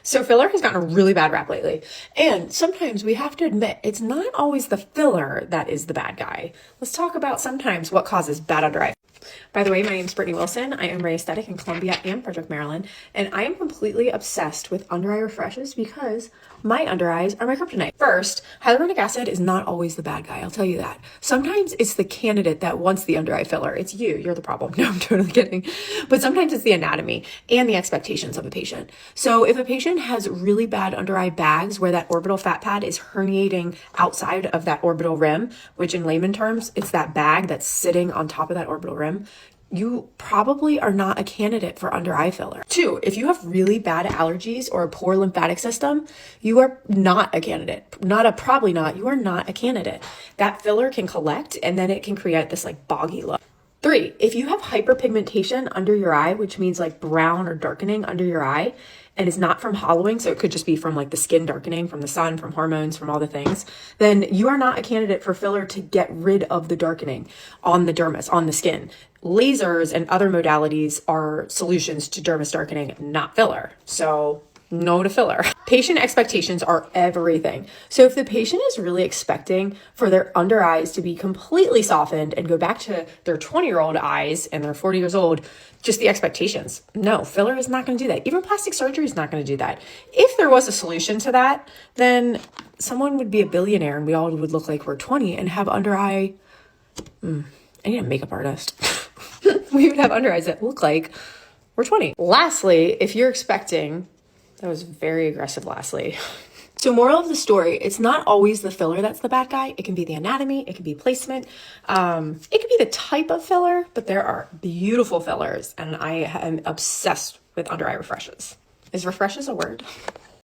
So filler has gotten a really bad rap lately. And sometimes we have to admit it's not always the filler that is the bad guy. Let's talk about sometimes what causes bad under eye. By the way, my name is Brittany Wilson. I am Ray Aesthetic in Columbia and Frederick, Maryland. And I am completely obsessed with under eye refreshes because my under eyes are my kryptonite. First, hyaluronic acid is not always the bad guy. I'll tell you that. Sometimes it's the candidate that wants the under eye filler. It's you. You're the problem. No, I'm totally kidding. But sometimes it's the anatomy and the expectations of a patient. So if a patient has really bad under eye bags where that orbital fat pad is herniating outside of that orbital rim, which in layman terms, it's that bag that's sitting on top of that orbital rim, you probably are not a candidate for under eye filler. Two, if you have really bad allergies or a poor lymphatic system, you are not a candidate. Probably not, you are not a candidate. That filler can collect and then it can create this like boggy look. Three, if you have hyperpigmentation under your eye, which means like brown or darkening under your eye, and it's not from hollowing, so it could just be from like the skin darkening, from the sun, from hormones, from all the things, then you are not a candidate for filler to get rid of the darkening on the dermis, on the skin. Lasers and other modalities are solutions to dermis darkening, not filler. So no to filler. Patient expectations are everything. So if the patient is really expecting for their under eyes to be completely softened and go back to their 20-year-old eyes and they're 40 years old, just the expectations. No, filler is not going to do that. Even plastic surgery is not going to do that. If there was a solution to that, then someone would be a billionaire and we all would look like we're 20 and have under eye. I need a makeup artist. We would have under eyes that look like we're 20. Lastly, if you're expecting, that was very aggressive lastly. So moral of the story, it's not always the filler that's the bad guy. It can be the anatomy, it can be placement, it can be the type of filler, but there are beautiful fillers and I am obsessed with under eye refreshes. Is refreshes a word?